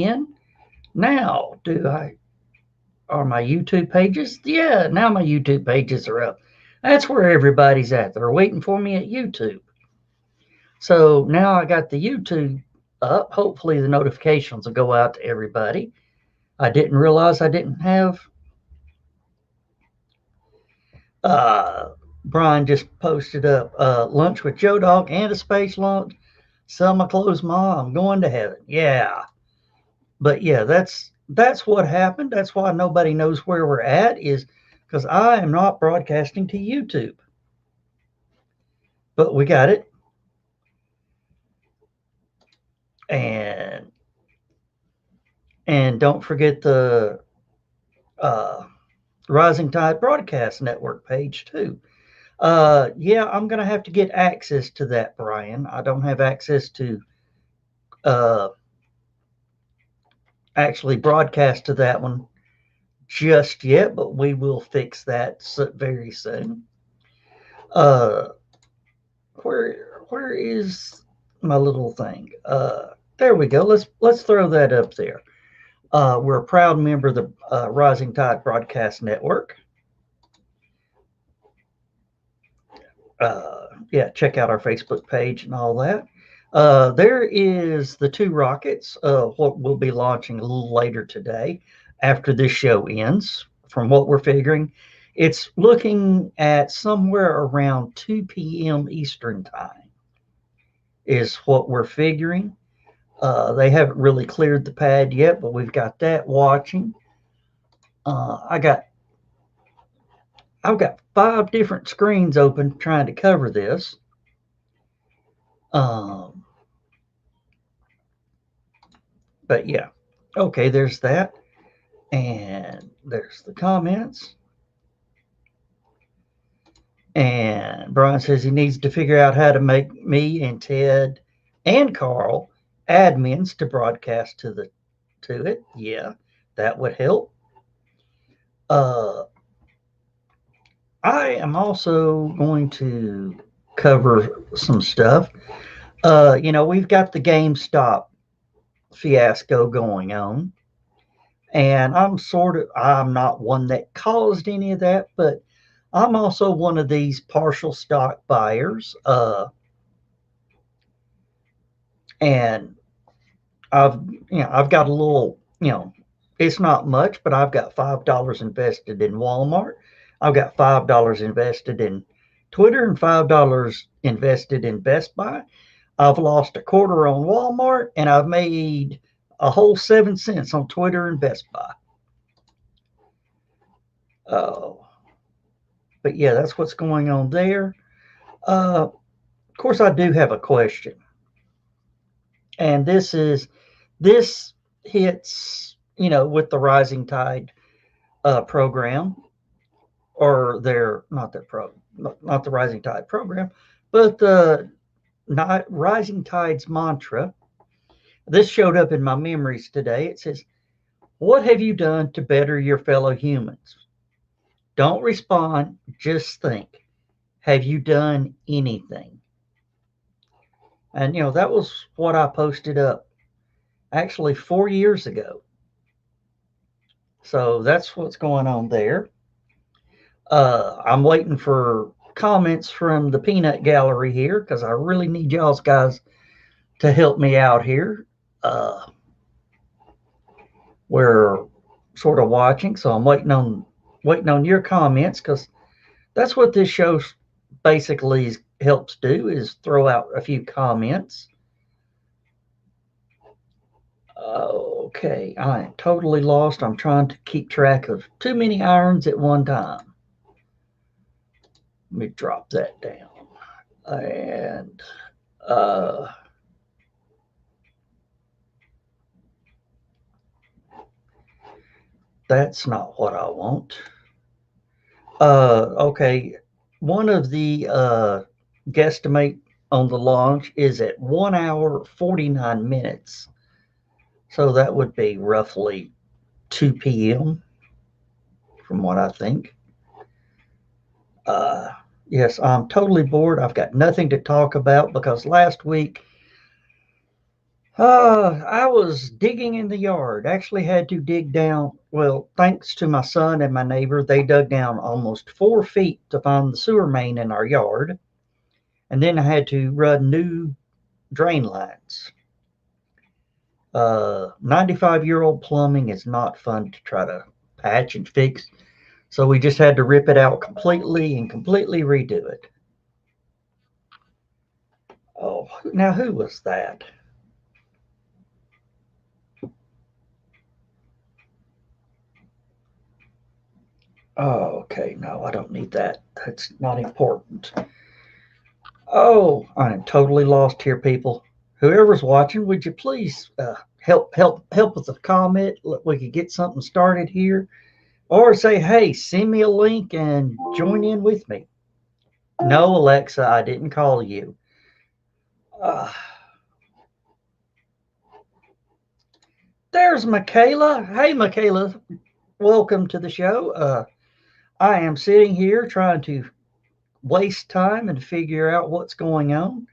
in. Now, are my YouTube pages? Yeah, now my YouTube pages are up. That's where everybody's at. They're waiting for me at YouTube. So now I got the YouTube up. Hopefully the notifications will go out to everybody. I didn't realize I didn't have Brian just posted up lunch with Joe Dog and a space lunch. Sell my clothes, Ma. I'm going to heaven. Yeah. But yeah, that's what happened. That's why nobody knows where we're at, is because I am not broadcasting to YouTube. But we got it. And don't forget the Rising Tide Broadcast Network page too. Yeah, I'm gonna have to get access to that, Brian. I don't have access to uh, actually broadcast to that one just yet, but we will fix that very soon. Uh, where is my little thing? There we go. Let's throw that up there. We're a proud member of the Rising Tide Broadcast Network. Yeah, check out our Facebook page and all that. There is the two rockets, what we'll be launching a little later today after this show ends. From what we're figuring, it's looking at somewhere around 2 p.m. Eastern time is what we're figuring. They haven't really cleared the pad yet, but we've got that watching. I've got 5 different screens open trying to cover this. But yeah, okay, there's that. And there's the comments. And Brian says he needs to figure out how to make me and Ted and Carl admins to broadcast to it. Yeah, that would help. I am also going to cover some stuff. We've got the GameStop fiasco going on. And I'm not one that caused any of that, but I'm also one of these partial stock buyers. And I've got a little, it's not much, but I've got $5 invested in Walmart. I've got $5 invested in Twitter and $5 invested in Best Buy. I've lost a quarter on Walmart, and I've made a whole 7 cents on Twitter and Best Buy. But yeah, that's what's going on there. Of course, I do have a question. And this hits, with the Rising Tide program, or not the Rising Tide program, but the Rising Tide's mantra. This showed up in my memories today. It says, "What have you done to better your fellow humans?" Don't respond, just think. Have you done anything? And that was what I posted up actually 4 years ago. So that's what's going on there. I'm waiting for comments from the peanut gallery here because I really need y'all's guys to help me out here. We're sort of watching, so I'm waiting on your comments, because that's what this show basically helps do, is throw out a few comments. Okay, I am totally lost. I'm trying to keep track of too many irons at one time. Let me drop that down. And that's not what I want. Okay, one of the guesstimate on the launch is at 1 hour 49 minutes. So that would be roughly 2 p.m. from what I think. Yes, I'm totally bored. I've got nothing to talk about because last week I was digging in the yard. Actually had to dig down. Well, thanks to my son and my neighbor, they dug down almost 4 feet to find the sewer main in our yard. And then I had to run new drain lines. 95-year-old plumbing is not fun to try to patch and fix. So we just had to rip it out completely and completely redo it. Oh, now who was that? Oh, okay. No, I don't need that. That's not important. Oh, I'm totally lost here, people. Whoever's watching, would you please help with a comment? We could get something started here, or say, hey, send me a link and join in with me. No, Alexa, I didn't call you. Uh, there's Michaela. Hey, Michaela, welcome to the show. I am sitting here trying to waste time and figure out what's going on.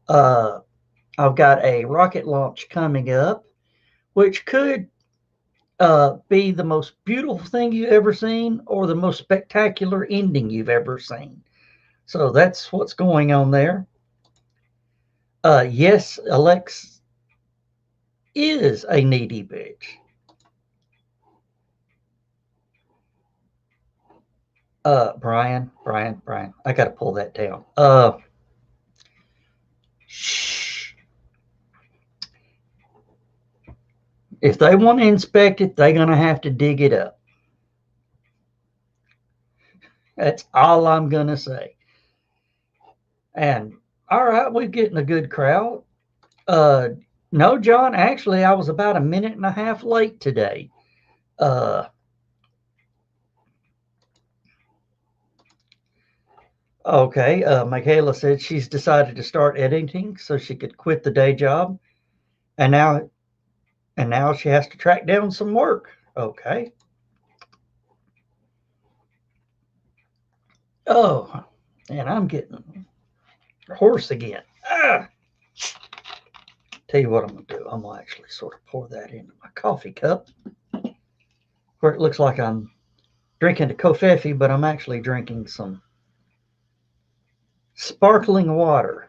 Uh, I've got a rocket launch coming up, which could be the most beautiful thing you've ever seen or the most spectacular ending you've ever seen. So that's what's going on there. Yes, Alex is a needy bitch. Brian, I got to pull that down. Shh. If they want to inspect it, they're going to have to dig it up. That's all I'm going to say. And all right, we're getting a good crowd. Uh, no, John, actually, I was about a minute and a half late today. Uh, okay, Michaela said she's decided to start editing so she could quit the day job, and now she has to track down some work. Okay. Oh, and I'm getting hoarse again. Ah, tell you what I'm gonna do. I'm gonna actually sort of pour that into my coffee cup, where it looks like I'm drinking a kofefe, but I'm actually drinking some sparkling water.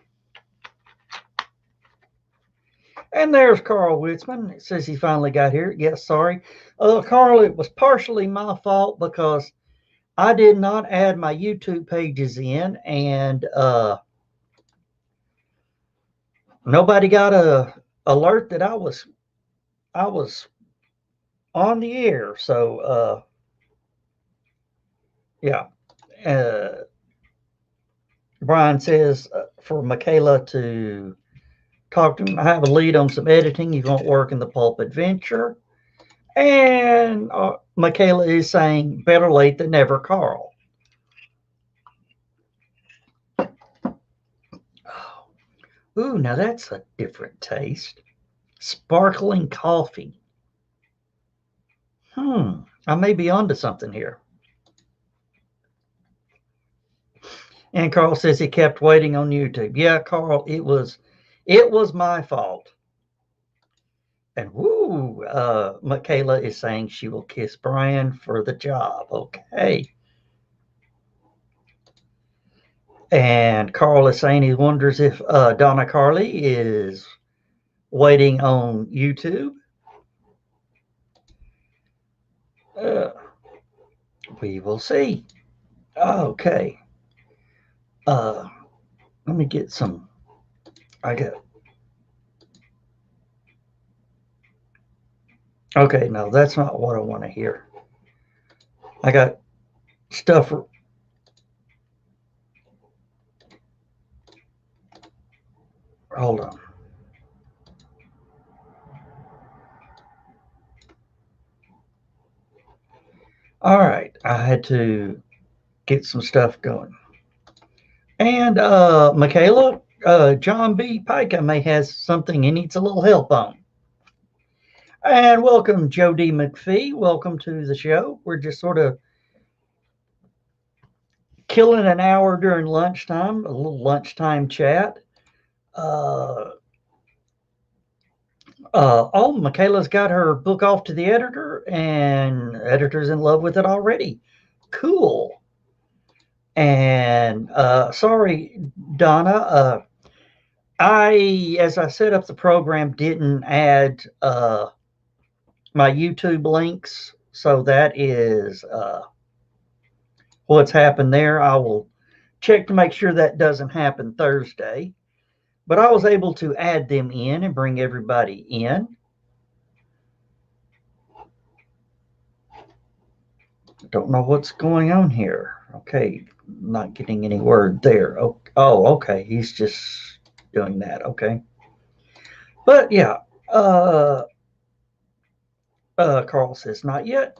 And there's Carl Witzman. It says he finally got here. Yes, sorry. Carl, it was partially my fault because I did not add my YouTube pages in, and nobody got a alert that I was on the air. So yeah. Uh, Brian says for Michaela to talk to him, I have a lead on some editing. You won't work in the pulp adventure. And Michaela is saying better late than never, Carl. Oh, ooh, now that's a different taste. Sparkling coffee. I may be onto something here. And Carl says he kept waiting on YouTube. Yeah, Carl, it was my fault. And woo, Michaela is saying she will kiss Brian for the job. Okay. And Carl is saying he wonders if Donna Carly is waiting on YouTube. Uh, we will see. Okay. Uh, let me get some. I got. Okay, no, that's not what I want to hear. I got stuff. Hold on. All right, I had to get some stuff going. And Michaela, John B. Pica may has something he needs a little help on. And welcome, Joe D. McPhee. Welcome to the show. We're just sort of killing an hour during lunchtime, a little lunchtime chat. Uh, Oh, Michaela's got her book off to the editor, and the editor's in love with it already. Cool. And sorry, Donna. As I set up the program, didn't add my YouTube links, so that is what's happened there. I will check to make sure that doesn't happen Thursday. But I was able to add them in and bring everybody in. Don't know what's going on here. Okay, not getting any word there. Okay, he's just doing that. Okay, but yeah, uh, Carl says not yet.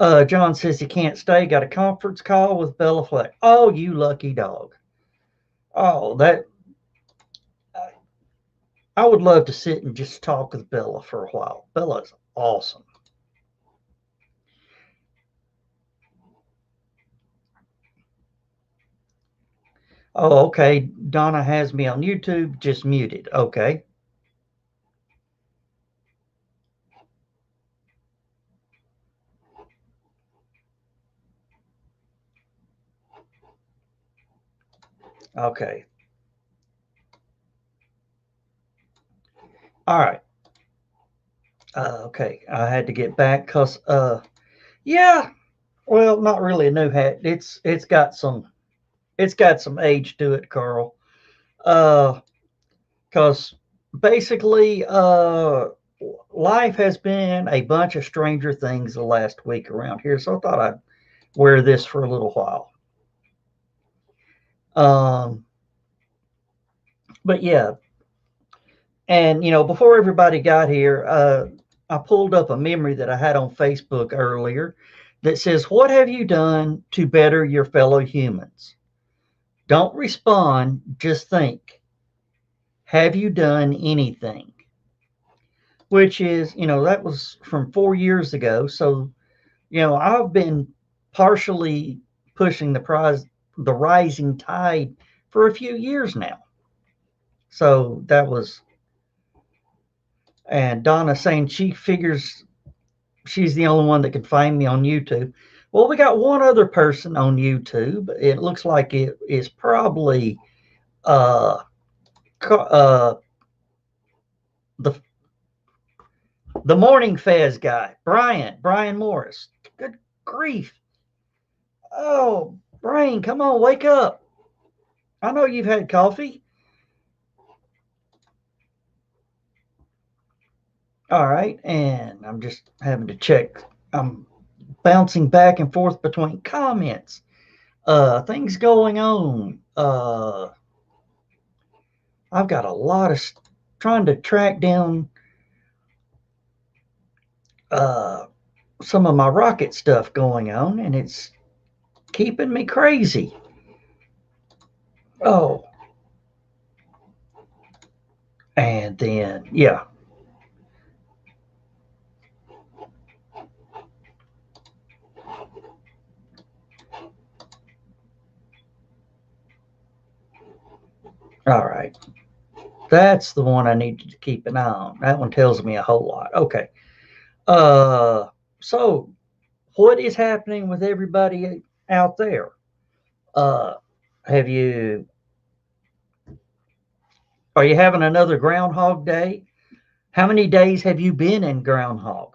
John says he can't stay. Got a conference call with Bella Fleck. Oh, you lucky dog. Oh, that I would love to sit and just talk with Bella for a while. Bella's awesome. Oh, okay. Donna has me on YouTube, just muted. Okay. Okay. All right. Okay. I had to get back because yeah, well, not really a new hat. It's got some age to it, Carl. Because basically life has been a bunch of stranger things the last week around here, so I thought I'd wear this for a little while. Um, but yeah, and before everybody got here, I pulled up a memory that I had on Facebook earlier that says, "What have you done to better your fellow humans?" Don't respond, just think. Have you done anything? Which is, that was from 4 years ago. So, I've been partially pushing the rising tide for a few years now. So that was, and Donna saying she figures she's the only one that can find me on YouTube. Well, we got one other person on YouTube. It looks like it is probably uh, uh, the the morning fez guy, Brian Morris. Good grief! Oh, Brian, come on, wake up! I know you've had coffee. All right, and I'm just having to check. I'm bouncing back and forth between comments, things going on. I've got a lot of trying to track down uh, some of my rocket stuff going on, and it's keeping me crazy. Oh, and then yeah. All right, that's the one I need to keep an eye on. That one tells me a whole lot. Okay. Uh, so what is happening with everybody out there? Uh, have you Are you having another Groundhog Day? How many days have you been in Groundhog?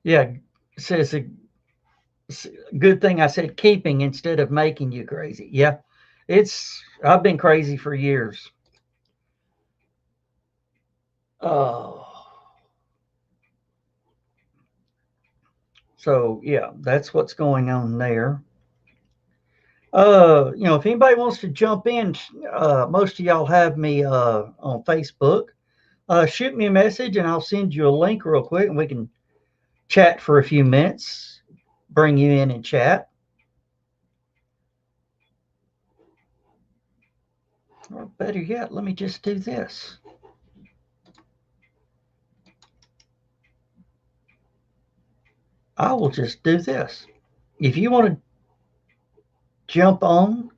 Yeah, says a good thing I said keeping instead of making you crazy. Yeah, I've been crazy for years. Oh, so yeah, that's what's going on there. If anybody wants to jump in, most of y'all have me on Facebook. Shoot me a message and I'll send you a link real quick and we can chat for a few minutes, bring you in and chat. Or better yet, let me just do this. I will just do this. If you want to jump on,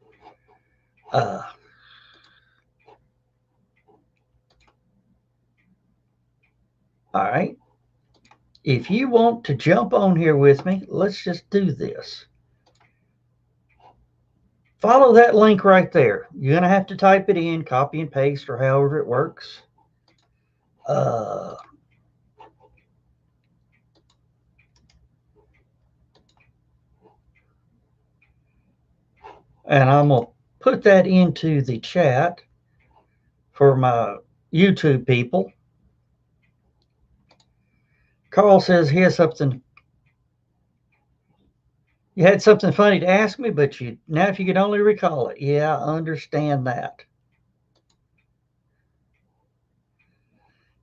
uh, all right. If you want to jump on here with me, let's just do this. Follow that link right there. You're going to have to type it in, copy and paste, or however it works. And I'm going to put that into the chat for my YouTube people. Carl says he has something. You had something funny to ask me, but now if you could only recall it. Yeah, I understand that.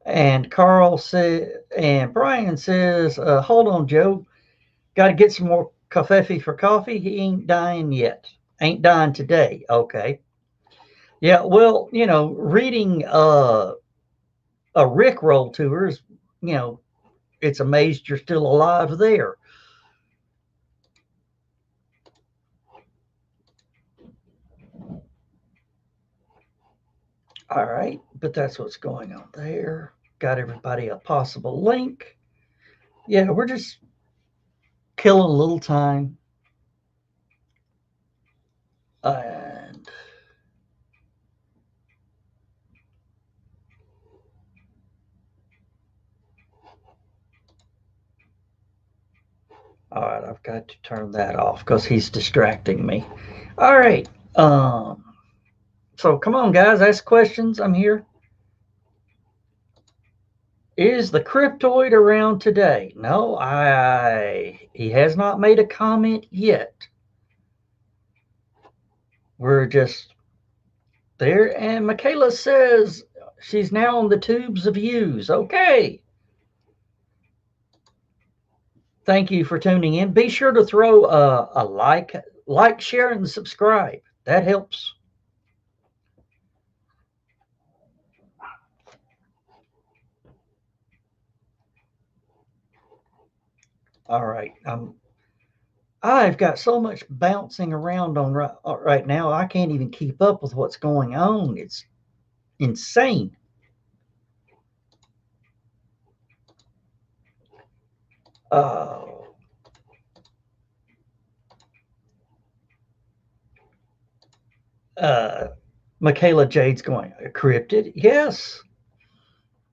And Carl said, and Brian says, hold on, Joe. Got to get some more coffee for coffee. He ain't dying yet. Ain't dying today. Okay. Yeah, well, reading a Rickroll tours, it's amazed you're still alive there. All right, but that's what's going on there. Got everybody a possible link. Yeah, we're just killing a little time. And all right, I've got to turn that off because he's distracting me. All right. So come on, guys, ask questions. I'm here. Is the cryptoid around today? No, he has not made a comment yet. We're just there. And Michaela says she's now on the tubes of views. Okay. Thank you for tuning in. Be sure to throw a like, share, and subscribe. That helps. All right. I've got so much bouncing around on right now. I can't even keep up with what's going on. It's insane. Uh, Michaela Jade's going, cryptid? Yes.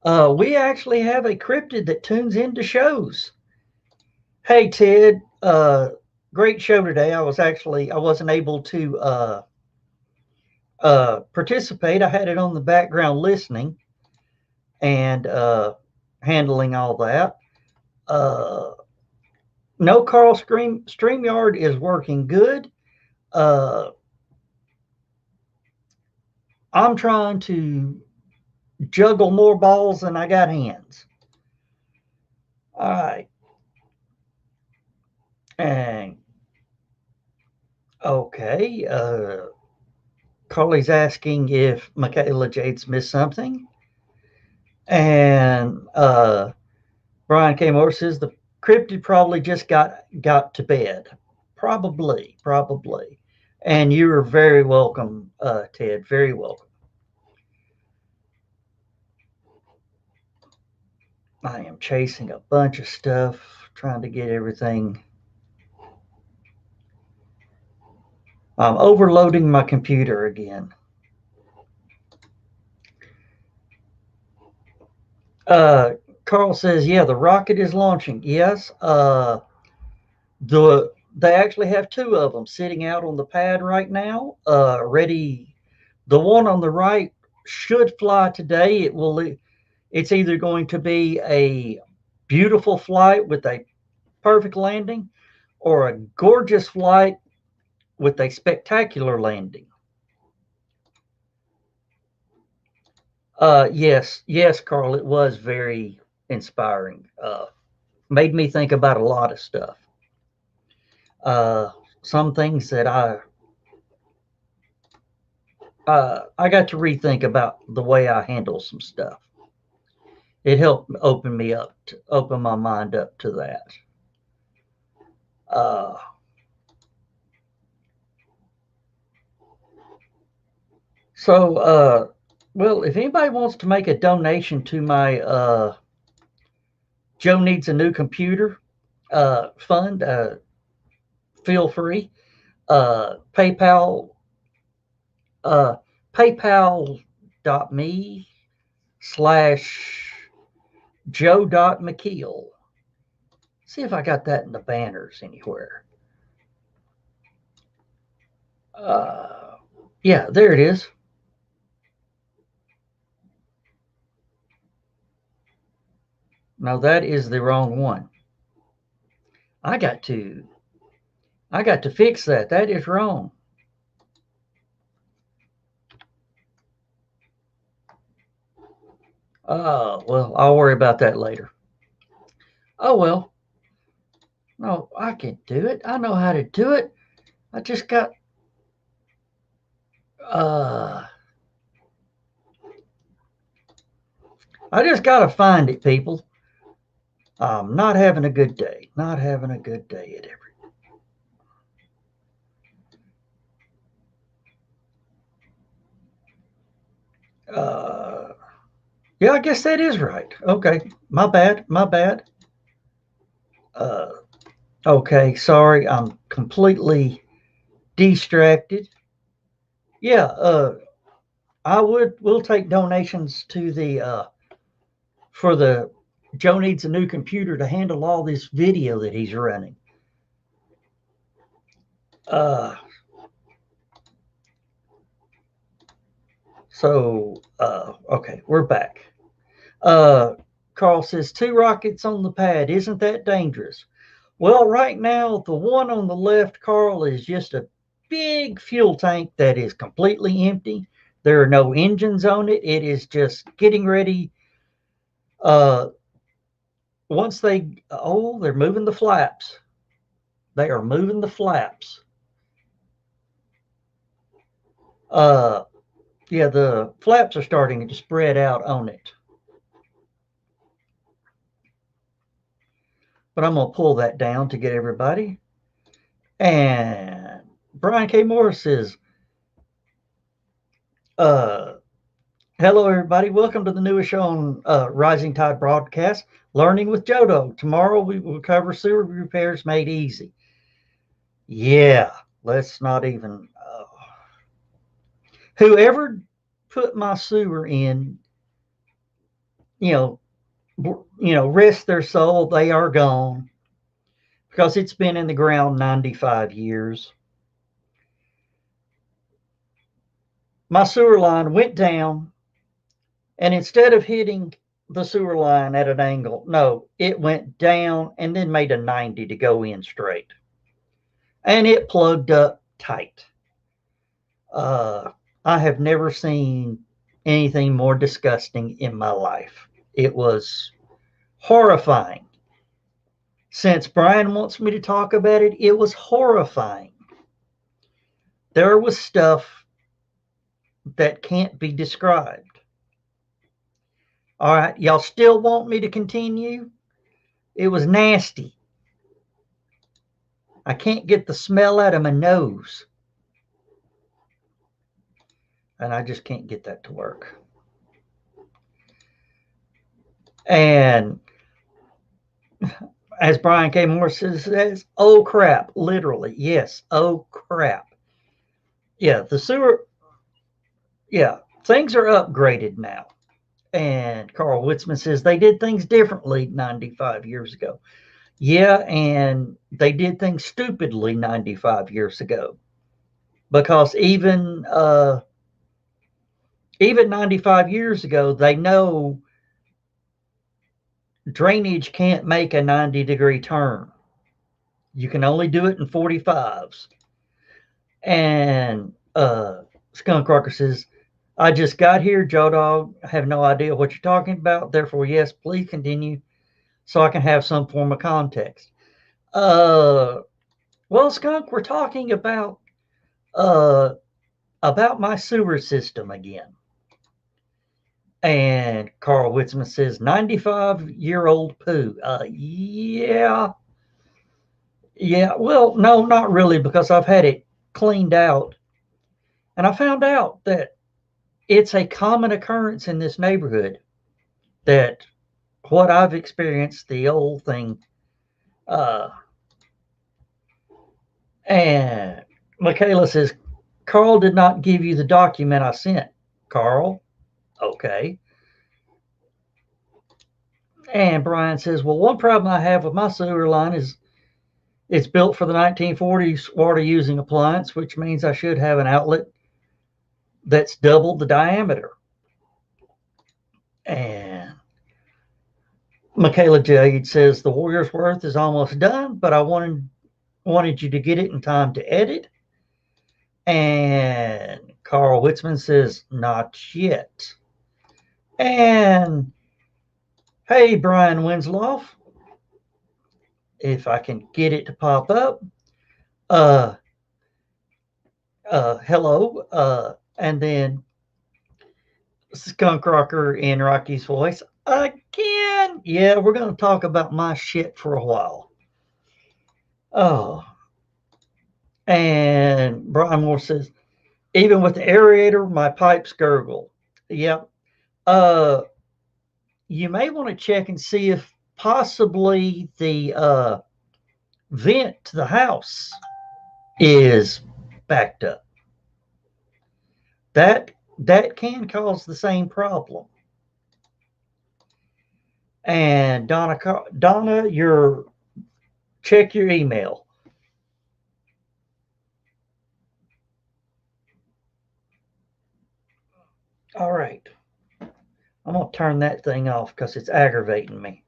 We actually have a cryptid that tunes into shows. Hey, Ted. Great show today. I wasn't able to participate. I had it on the background listening and handling all that. No, Carl, StreamYard is working good. I'm trying to juggle more balls than I got hands. All right. And okay. Carly's asking if Michaela Jade's missed something. And Brian K. Moore says the cryptid probably just got to bed. Probably. And you are very welcome, Ted. Very welcome. I am chasing a bunch of stuff, trying to get everything. I'm overloading my computer again. Carl says, yeah, the rocket is launching. Yes. They actually have two of them sitting out on the pad right now, ready. The one on the right should fly today. It's either going to be a beautiful flight with a perfect landing or a gorgeous flight with a spectacular landing. Yes, Carl, it was very inspiring. Made me think about a lot of stuff. Some things that I got to rethink about the way I handle some stuff. It helped open my mind up to that. Uh, well, if anybody wants to make a donation to my Joe Needs a New Computer fund, feel free. PayPal, uh, paypal.me/Joe.McKeel. See if I got that in the banners anywhere. Uh, yeah, there it is. No, that is the wrong one. I got to I got to fix that. That is wrong. Well, I'll worry about that later. Oh well. No, I can do it. I know how to do it. I just got uh I just gotta find it, people. I'm not having a good day. Not having a good day at every. Uh, yeah, I guess that is right. Okay, my bad. My bad. Uh, okay, sorry. I'm completely distracted. Yeah. We'll take donations to the for the Joe Needs a New Computer to handle all this video that he's running. Uh, okay, we're back. Uh, Carl says, two rockets on the pad. Isn't that dangerous? Well, right now, the one on the left, Carl, is just a big fuel tank that is completely empty. There are no engines on it. It is just getting ready. Uh, they're moving the flaps. They are moving the flaps. Uh, yeah, the flaps are starting to spread out on it. But I'm going to pull that down to get everybody. And Brian K. Morris says, uh, hello, everybody. Welcome to the newest show on Rising Tide Broadcast, Learning with Jodo. Tomorrow we will cover sewer repairs made easy. Yeah, let's not even. Whoever put my sewer in, you know, rest their soul. They are gone because it's been in the ground 95 years. My sewer line went down, and instead of hitting the sewer line at an angle, no, it went down and then made a 90 to go in straight. And it plugged up tight. Uh, I have never seen anything more disgusting in my life. It was horrifying. Since Brian wants me to talk about it, it was horrifying. There was stuff that can't be described. All right, y'all still want me to continue? It was nasty. I can't get the smell out of my nose. And I just can't get that to work. And as Brian K. Morris says, oh crap, literally, yes, oh crap. Yeah, the sewer, yeah, things are upgraded now. And Carl Witzman says they did things differently 95 years ago. Yeah, and they did things stupidly 95 years ago. Because even 95 years ago, they know drainage can't make a 90-degree turn. You can only do it in 45s. And Skunk Rocker says, I just got here, Joe Dog. I have no idea what you're talking about. Therefore, yes, please continue so I can have some form of context. Well, Skunk, we're talking about my sewer system again. And Carl Witzman says 95-year-old poo. Yeah. Yeah, well, no, not really, because I've had it cleaned out, and I found out that it's a common occurrence in this neighborhood that what I've experienced, the old thing, uh, and Michaela says, Carl did not give you the document I sent. Carl, okay. And Brian says, well, one problem I have with my sewer line is it's built for the 1940s water using appliance, which means I should have an outlet that's double the diameter. And Michaela Jade says the Warrior's Worth is almost done, but I wanted you to get it in time to edit. And Carl Witzman says not yet. And hey, Brian Winslow, if I can get it to pop up. Uh, hello. And then Skunk Rocker in Rocky's voice again. Yeah, we're going to talk about my shit for a while. Oh, and Brian Moore says, even with the aerator, my pipes gurgle. Yep. You may want to check and see if possibly the vent to the house is backed up. That can cause the same problem. And Donna, check your email. All right. I'm going to turn that thing off because it's aggravating me.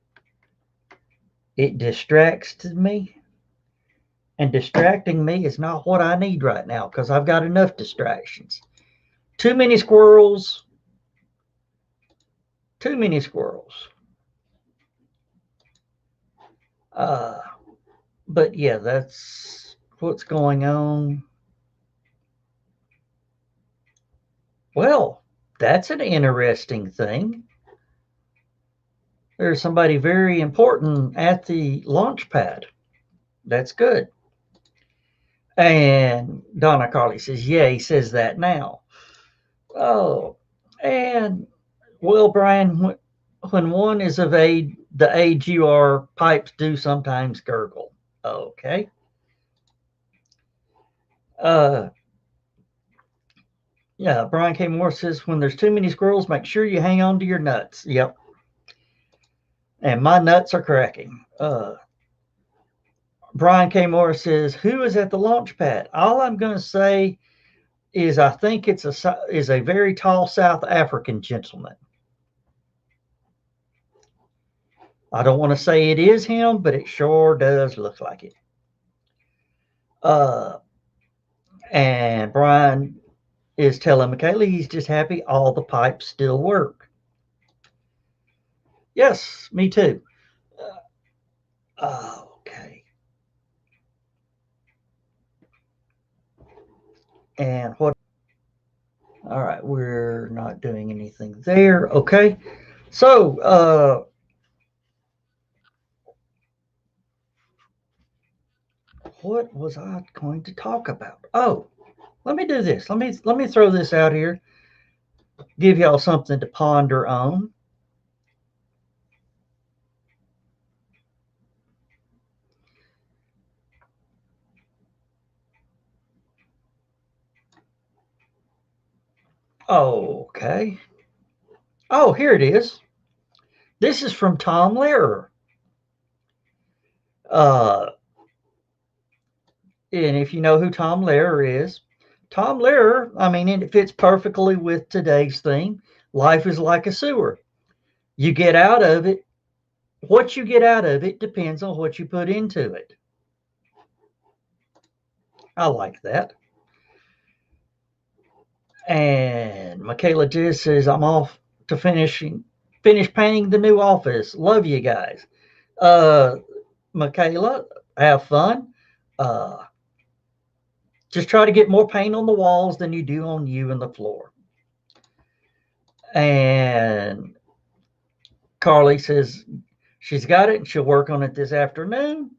It distracts me, and distracting me is not what I need right now because I've got enough distractions. Too many squirrels. Too many squirrels. But yeah, that's what's going on. Well, that's an interesting thing. There's somebody very important at the launch pad. That's good. And Donna Carly says, yeah, he says that now. Oh, and well, Brian, when one is of age, the age you are, pipes do sometimes gurgle. Okay. Uh, yeah, Brian K. Moore says, when there's too many squirrels, make sure you hang on to your nuts. Yep. And my nuts are cracking. Brian K. Moore says, who is at the launch pad? All I'm going to say is I think it's a very tall South African gentleman. I don't want to say it is him, but it sure does look like it. And Brian is telling Michaela he's just happy all the pipes still work. Yes, me too. Okay. And what? All right, we're not doing anything there. Okay. So, what was I going to talk about? Oh, let me do this. Let me throw this out here. Give y'all something to ponder on. Okay. Oh, here it is. This is from Tom Lehrer. Uh, and if you know who Tom Lehrer is, Tom Lehrer, I mean, it fits perfectly with today's theme. Life is like a sewer. You get out of it. What you get out of it depends on what you put into it. I like that. And Michaela just says, I'm off to finish painting the new office. Love you guys. Michaela, have fun. Uh, just try to get more paint on the walls than you do on you and the floor. And Carly says she's got it and she'll work on it this afternoon.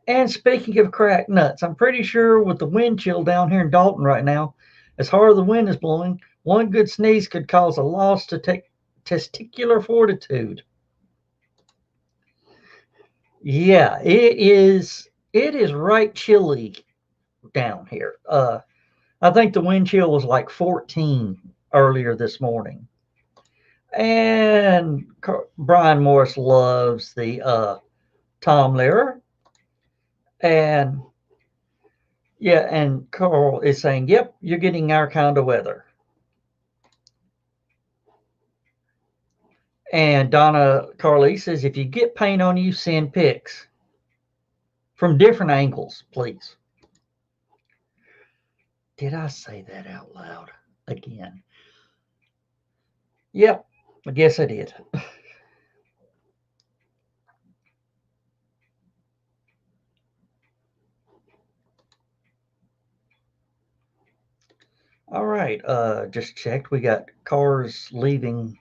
And speaking of cracked nuts, I'm pretty sure with the wind chill down here in Dalton right now, as hard as the wind is blowing, one good sneeze could cause a loss to testicular fortitude. Yeah, it is. It is right chilly down here. I think the wind chill was like 14 earlier this morning. And Brian Morris loves the Tom Lehrer. And yeah, and Carl is saying, yep, you're getting our kind of weather. And Donna Carly says, if you get paint on you, send pics from different angles, please. Did I say that out loud again? Yep, I guess I did. All right, just checked. We got cars leaving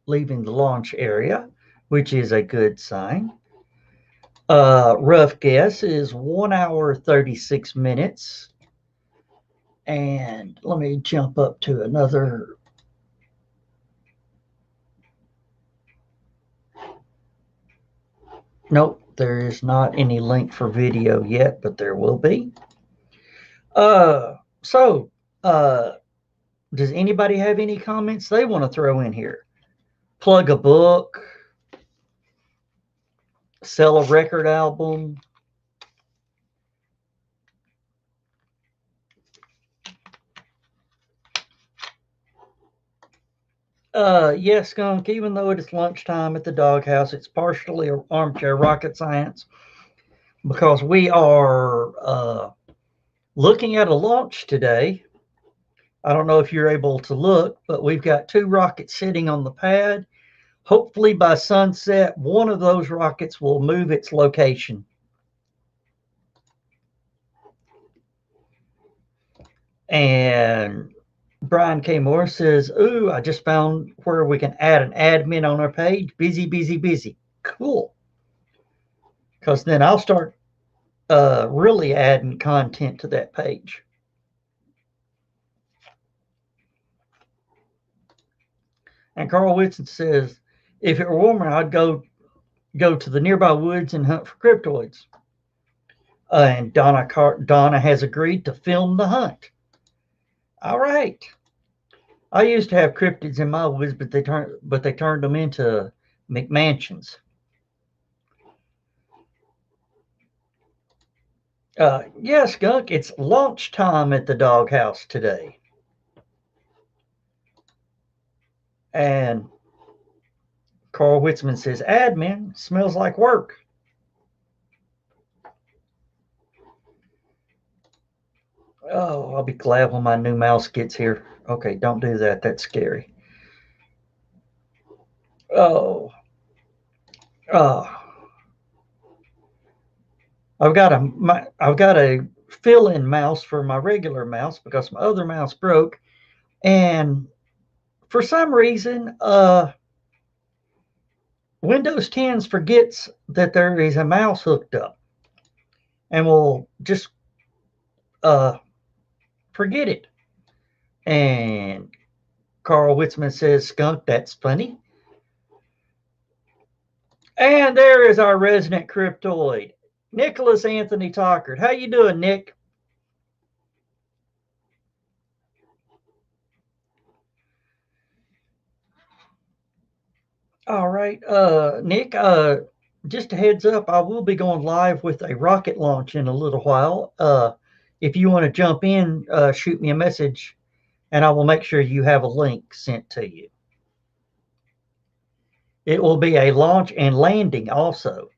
the launch area, which is a good sign. Rough guess is 1 hour 36 minutes. And let me jump up to another. Nope, there is not any link for video yet, but there will be. So, does anybody have any comments they want to throw in here? Plug a book, sell a record album. Yes, Skunk, even though it is lunchtime at the doghouse, it's partially armchair rocket science because we are looking at a launch today. I don't know if you're able to look, but we've got 2 rockets sitting on the pad. Hopefully by sunset, one of those rockets will move its location. And Brian K. Moore says, ooh, I just found where we can add an admin on our page. Busy, busy, busy. Cool. Because then I'll start really adding content to that page. And Carl Whitson says, if it were warmer, I'd go to the nearby woods and hunt for cryptoids. And Donna has agreed to film the hunt. All right. I used to have cryptids in my woods, but they turned them into McMansions. Yes, Skunk, it's launch time at the doghouse today. And Carl Whitzman says, admin smells like work. Oh, I'll be glad when my new mouse gets here. Okay, don't do that. That's scary. Oh. I've got a fill-in mouse for my regular mouse because my other mouse broke, and for some reason, Windows 10 forgets that there is a mouse hooked up, and will just forget it. And Carl Witzman says, "Skunk, that's funny." And there is our resident cryptoid, Nicholas Anthony Tockard. How you doing, Nick? All right, Nick. Just a heads up, I will be going live with a rocket launch in a little while. If you want to jump in, shoot me a message, and I will make sure you have a link sent to you. It will be a launch and landing also,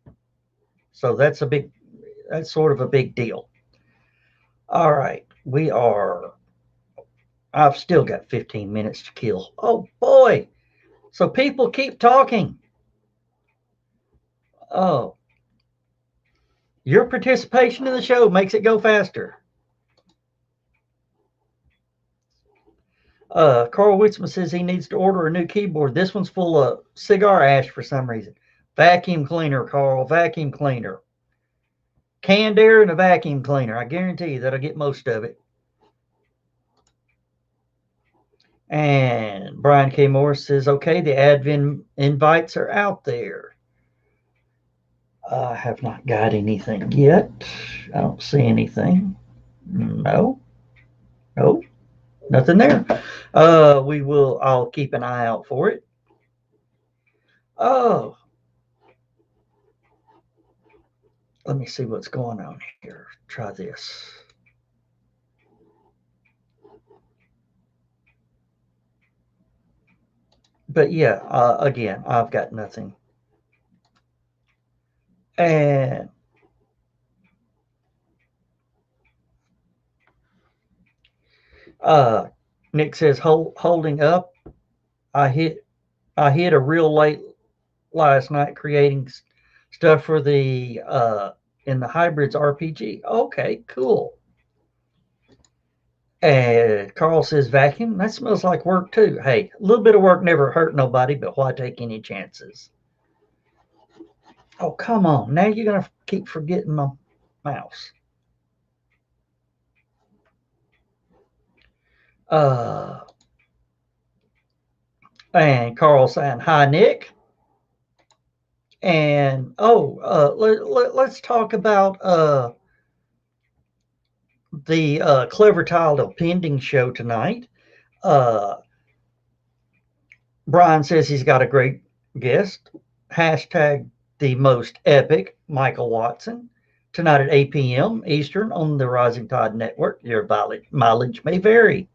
so that's sort of a big deal. All right, I've still got 15 minutes to kill. Oh boy. So people keep talking. Oh, your participation in the show makes it go faster. Carl Witzman says he needs to order a new keyboard. This one's full of cigar ash for some reason. Vacuum cleaner, Carl. Vacuum cleaner. canned air and a vacuum cleaner. I guarantee you that'll get most of it. And Brian K. Morris says, okay, the advent invites are out there. I have not got anything yet. I don't see anything. No, no, nothing there. I'll keep an eye out for it. Oh, let me see what's going on here. Try this. But yeah, again, I've got nothing. And Nick says, holding up. I hit a real late last night creating stuff for the in the hybrids RPG. Okay, cool. And Carl says vacuum. That smells like work too. Hey, a little bit of work never hurt nobody, but why take any chances? Oh, come on. Now you're gonna keep forgetting my mouse. And Carl saying hi, Nick. And let's talk about the Clever Title Pending show tonight. Brian says he's got a great guest. Hashtag the most epic Michael Watson tonight at 8 p.m. Eastern on the Rising Tide Network. Your mileage may vary.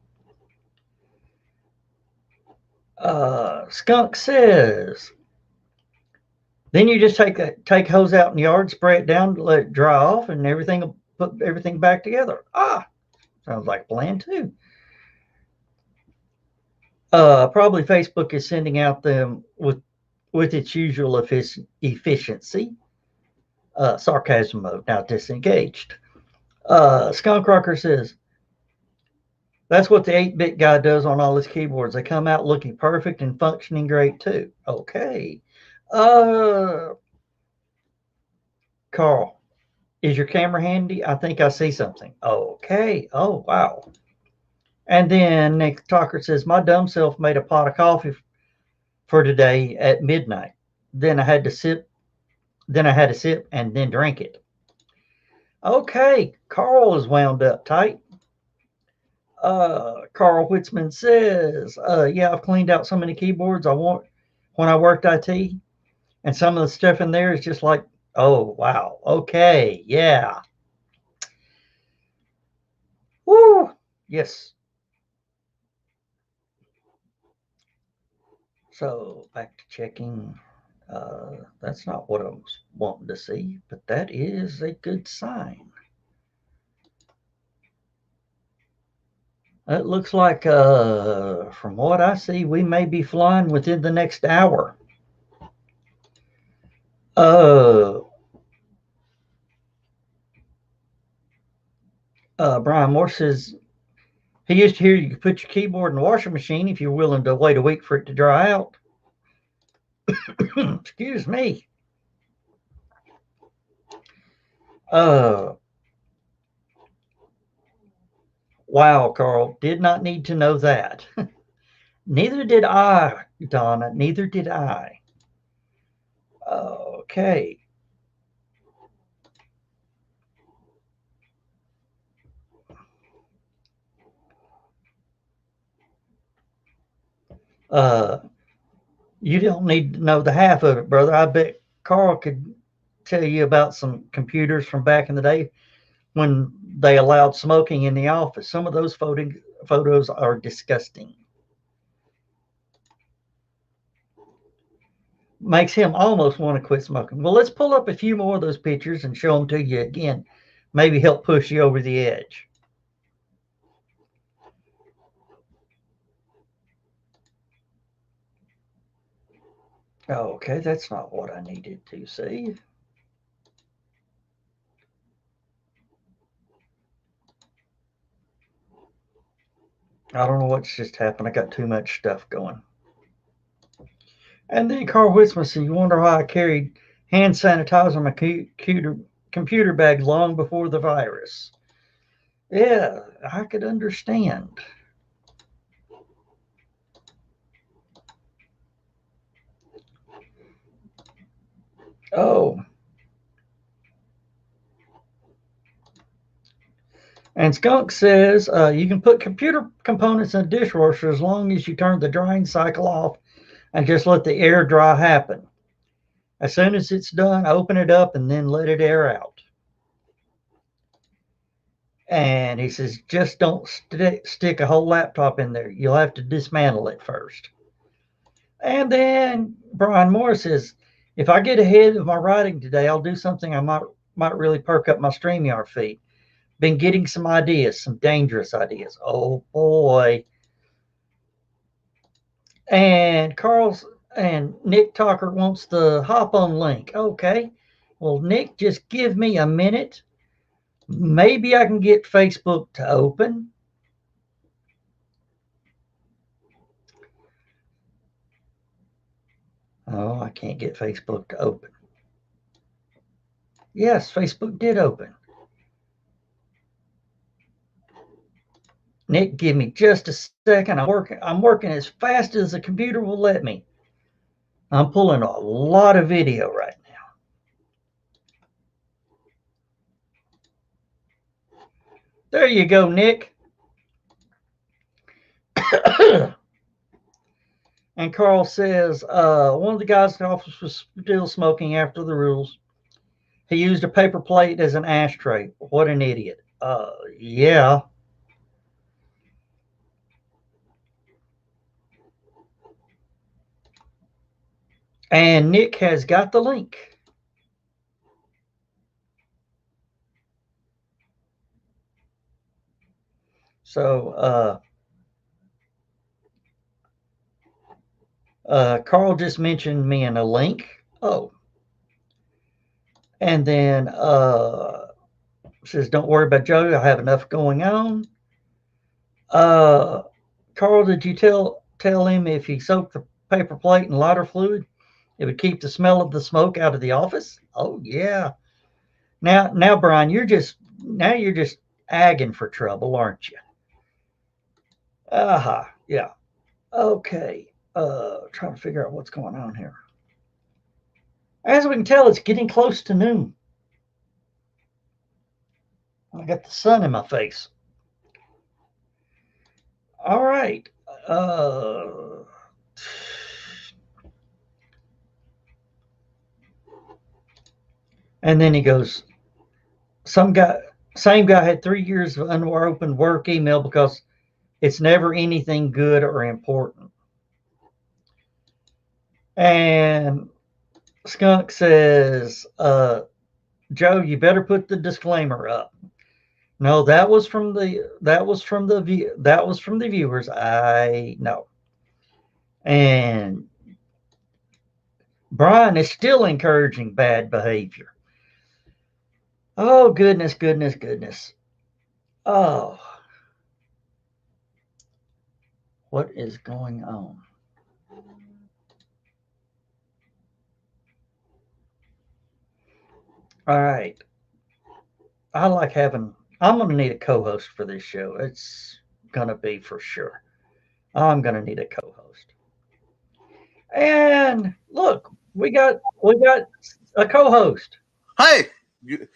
Skunk says, then you just take hose out in the yard, spray it down, let it dry off, and everything will put everything back together. Sounds like a plan too. Probably Facebook is sending out them with its usual efficiency. Sarcasm mode, now disengaged. Skunk Rocker says, that's what the 8-bit guy does on all his keyboards. They come out looking perfect and functioning great too. Okay. Carl, is your camera handy? I think I see something. Okay. Oh, wow. And then Nick Talker says, my dumb self made a pot of coffee for today at midnight. Then I had to sip and then drink it. Okay, Carl is wound up tight. Carl Whitzman says, yeah, I've cleaned out so many keyboards when I worked IT, and some of the stuff in there is just like, oh, wow, okay, yeah. Woo, yes. So back to checking. That's not what I was wanting to see, but that is a good sign. It looks like, from what I see, we may be flying within the next hour. Brian Moore says he used to hear you could put your keyboard in the washing machine if you're willing to wait a week for it to dry out. Excuse me. Wow, Carl, did not need to know that. Neither did I, Donna. Neither did I. Okay. You don't need to know the half of it, brother. I bet Carl could tell you about some computers from back in the day when they allowed smoking in the office. Some of those photos are disgusting. Makes him almost want to quit smoking. Well, let's pull up a few more of those pictures and show them to you again. Maybe help push you over the edge. Okay, that's not what I needed to see. I don't know what's just happened. I got too much stuff going. And then Carl Whitman said, you wonder why I carried hand sanitizer on my computer computer bag long before the virus. Yeah, I could understand. Oh, and Skunk says you can put computer components in a dishwasher as long as you turn the drying cycle off and just let the air dry happen. As soon as it's done, open it up and then let it air out. And he says, just don't stick a whole laptop in there. You'll have to dismantle it first. And then Brian Moore says, if I get ahead of my writing today, I'll do something I might really perk up my StreamYard feed. Been getting some ideas, some dangerous ideas. Oh boy. And Nick Talker wants the hop on link. Okay. Well, Nick, just give me a minute. Maybe I can get Facebook to open. Oh, I can't get Facebook to open. Yes, Facebook did open. Nick, give me just a second. I'm working as fast as the computer will let me. I'm pulling a lot of video right now. There you go, Nick. And Carl says, one of the guys in the office was still smoking after the rules. He used a paper plate as an ashtray. What an idiot. Yeah. And Nick has got the link. So Carl just mentioned me in a link. Oh. And then says, don't worry about Joe. I have enough going on. Carl, did you tell him if he soaked the paper plate in lighter fluid, it would keep the smell of the smoke out of the office? Oh yeah. Now, Brian, you're just agging for trouble, aren't you? Yeah. Okay. Trying to figure out what's going on here. As we can tell, it's getting close to noon. I got the sun in my face. All right. And then he goes, same guy had 3 years of unopened work email because it's never anything good or important. And Skunk says, Joe, you better put the disclaimer up. No, that was from the viewers. I know. And Brian is still encouraging bad behavior. Oh, goodness. Oh, what is going on? All right. I'm going to need a co-host for this show. It's going to be for sure. I'm going to need a co-host. And look, we got a co-host. Hey, you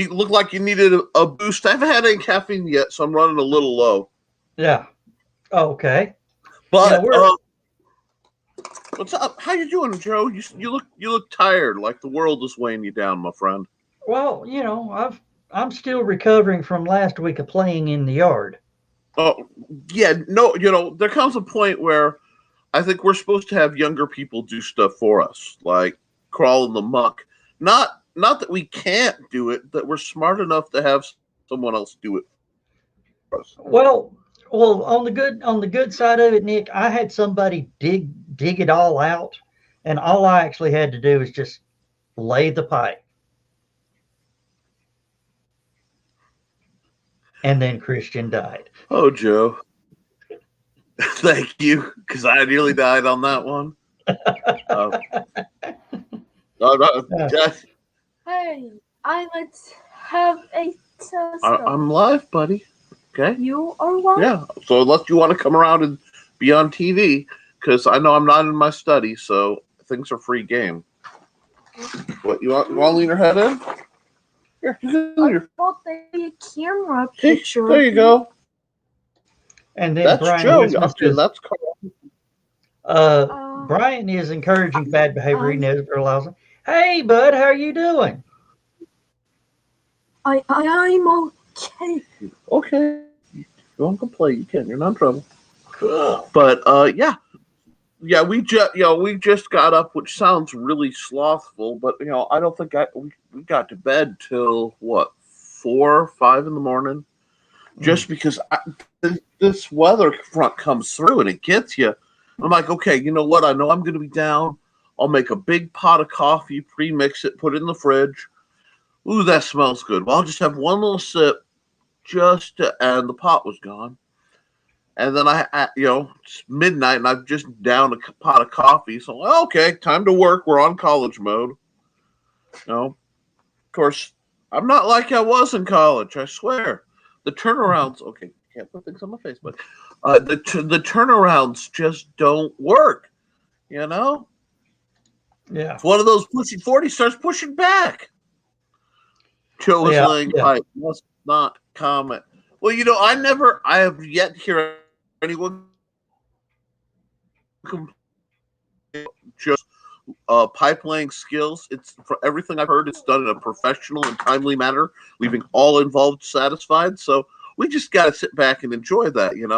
look like you needed a boost. I haven't had any caffeine yet, so I'm running a little low. Yeah. Okay. But what's up? How you doing, Joe? You look tired, like the world is weighing you down, my friend. Well, I'm still recovering from last week of playing in the yard. Oh, yeah, no, there comes a point where I think we're supposed to have younger people do stuff for us, like crawl in the muck. Not that we can't do it, that we're smart enough to have someone else do it for us. Well, on the good side of it, Nick, I had somebody dig it all out, and all I actually had to do was just lay the pipe. And then Christian died. Oh, Joe. Thank you, because I nearly died on that one. Hey. let's have a test. I'm live, buddy. Okay. You are live? Yeah. So unless you want to come around and be on TV, because I know I'm not in my study, so things are free game. What, you want to lean your head in? Here, I thought there'd be a camera hey, picture. there you go. And then That's Brian Joe. Wisman And says, that's Carl. Brian is encouraging bad behavior. He never allows it. Hey, bud, how are you doing? I'm okay. Okay. You want to play? You can. You're not in trouble. Cool. But yeah, we just got up, which sounds really slothful, but I don't think we got to bed till what 4 or 5 in the morning, just because this weather front comes through and it gets you. I'm like, okay, you know what? I know I'm going to be down. I'll make a big pot of coffee, pre-mix it, put it in the fridge. Ooh, that smells good. Well, I'll just have one little sip, and the pot was gone. And then it's midnight and I've just downed a pot of coffee. So, okay, time to work. We're on college mode. Of course, I'm not like I was in college. I swear. The turnarounds, okay, can't put things on my face, but the turnarounds just don't work. Yeah. It's one of those pushing 40 starts pushing back. Joe was saying, I must not comment. Well, I have yet to hear anyone just pipe laying skills. It's, for everything I've heard, it's done in a professional and timely manner, leaving all involved satisfied. So we just got to sit back and enjoy that, And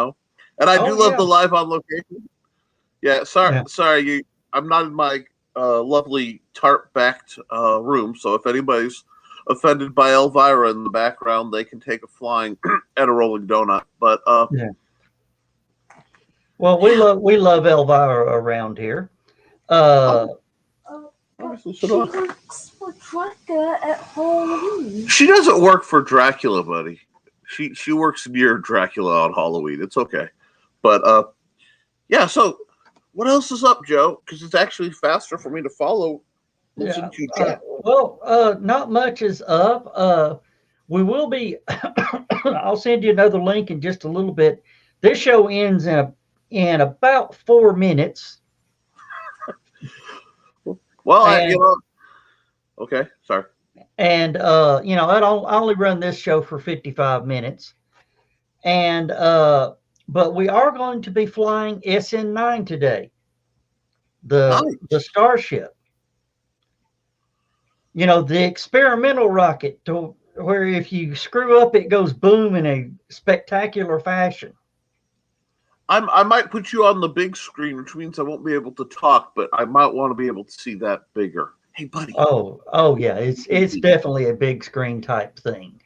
I do love the live on location. Yeah, sorry, I'm not in my lovely tarp-backed room, so if anybody's offended by Elvira in the background, they can take a flying at a rolling donut. But well, we love Elvira around here. She works for Dracula at Halloween. She doesn't work for Dracula, buddy. She works near Dracula on Halloween. It's okay. But yeah. So what else is up, Joe? Because it's actually faster for me to follow. Yeah. Well, not much is up. We will be. I'll send you another link in just a little bit. This show ends in about 4 minutes. Well, okay, sorry. And I only run this show for 55 minutes. And but we are going to be flying SN9 today. The Starship. The experimental rocket where if you screw up, it goes boom in a spectacular fashion. I might put you on the big screen, which means I won't be able to talk, but I might want to be able to see that bigger. Hey, buddy. Oh yeah, it's definitely a big screen type thing.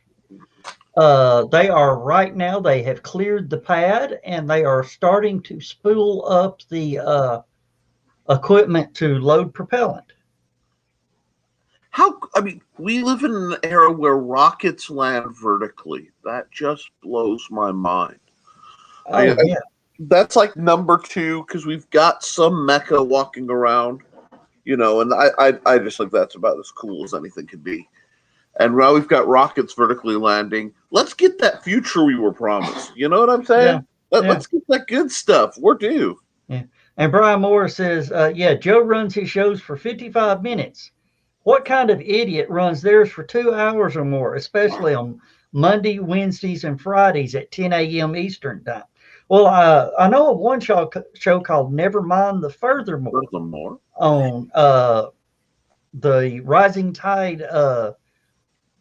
They are right now. They have cleared the pad and they are starting to spool up the equipment to load propellant. We live in an era where rockets land vertically. That just blows my mind. Yeah. That's like number 2 because we've got some mecha walking around, and I just think that's about as cool as anything could be. And now we've got rockets vertically landing. Let's get that future we were promised. You know what I'm saying? Let's get that good stuff. We're due. Yeah. And Brian Moore says, Joe runs his shows for 55 minutes. What kind of idiot runs theirs for 2 hours or more, especially on Monday, Wednesdays, and Fridays at 10 a.m. Eastern time? Well, I know of one show called Never Mind the Furthermore on the Rising Tide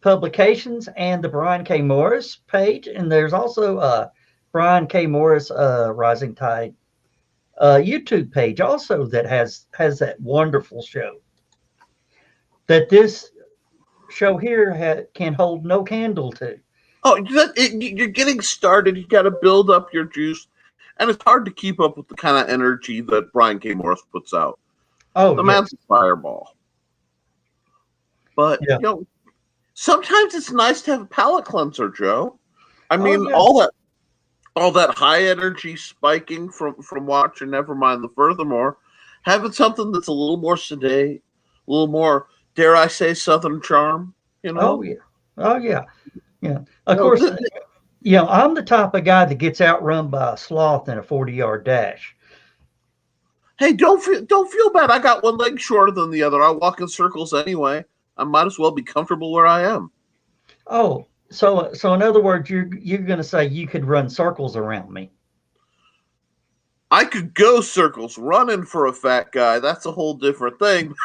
publications and the Brian K. Morris page. And there's also Brian K. Morris Rising Tide YouTube page also that has that wonderful show. That this show here can hold no candle to. Oh, you're getting started. You got to build up your juice, and it's hard to keep up with the kind of energy that Brian K. Morris puts out. The man's a fireball. But sometimes it's nice to have a palate cleanser, Joe. I mean, all that high energy spiking from watching Nevermind the Furthermore, having something that's a little more sedate, a little more, dare I say, Southern charm. You Oh know. yeah. Oh yeah. Yeah. Of You know, course, I'm the type of guy that gets outrun by a sloth in a 40-yard dash. hey, don't feel bad. I got one leg shorter than the other. I walk in circles anyway. I might as well be comfortable where I am. Oh, so in other words, you're going to say you could run circles around me. I could go circles running for a fat guy. That's a whole different thing.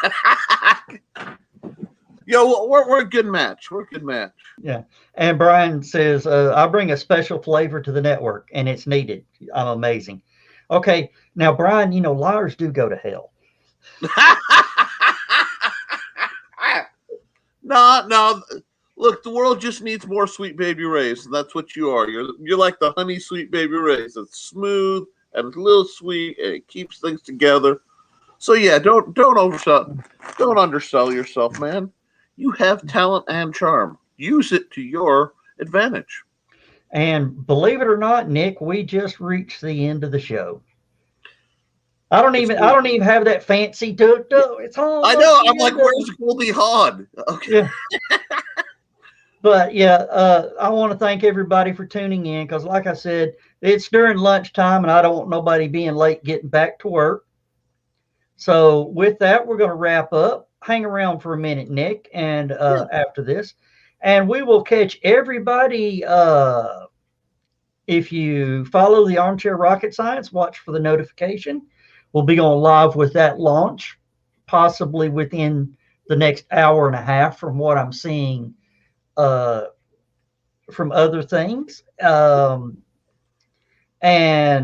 Yo, we're a good match. We're a good match. Yeah. And Brian says, I bring a special flavor to the network, and it's needed. I'm amazing. Okay. Now, Brian, liars do go to hell. No. Look, the world just needs more Sweet Baby Rays, and that's what you are. You're like the honey Sweet Baby Rays. It's smooth and it's a little sweet, and it keeps things together. So yeah, don't undersell yourself, man. You have talent and charm. Use it to your advantage. And believe it or not, Nick, we just reached the end of the show. I don't even have that fancy it's all. I know. I'm like, where's Goldie Hawn? Okay. Yeah. But yeah, I want to thank everybody for tuning in because, like I said, it's during lunchtime and I don't want nobody being late getting back to work. So with that, we're going to wrap up. Hang around for a minute, Nick, and after this, and we will catch everybody. If you follow the Armchair Rocket Science, watch for the notification. We'll be on live with that launch, possibly within the next hour and a half, from what I'm seeing. From other things. And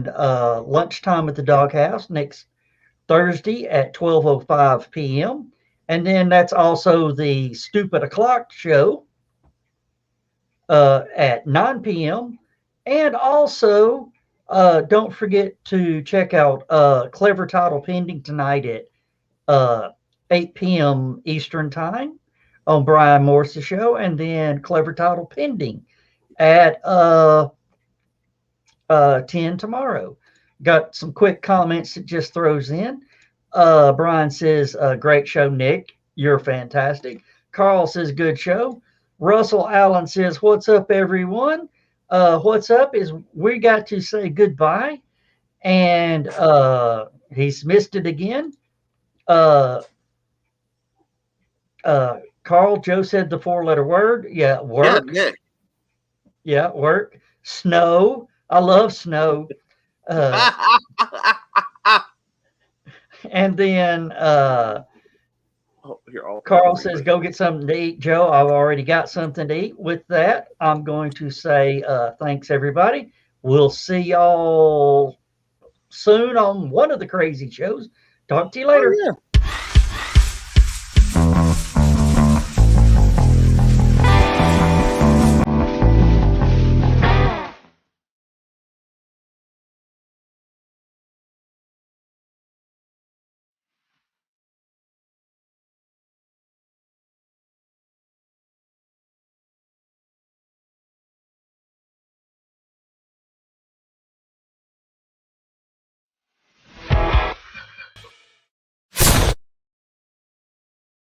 lunchtime at the Doghouse next Thursday at 12:05 p.m. And then that's also the Stupid O'Clock show at 9 p.m. And also, don't forget to check out Clever Title Pending tonight at 8 p.m. Eastern Time on Brian Morris' show, and then Clever Title Pending at 10 tomorrow. Got some quick comments that just throws in. Brian says, great show, Nick. You're fantastic. Carl says, good show. Russell Allen says, what's up, everyone? What's up is we got to say goodbye. And he's missed it again. Carl, Joe said the 4-letter word. Yeah, work. Yeah, Nick. Yeah, work. Snow. I love snow. And then Carl says, go get something to eat. Joe, I've already got something to eat. With that, I'm going to say thanks, everybody. We'll see y'all soon on one of the crazy shows. Talk to you later. Oh, yeah.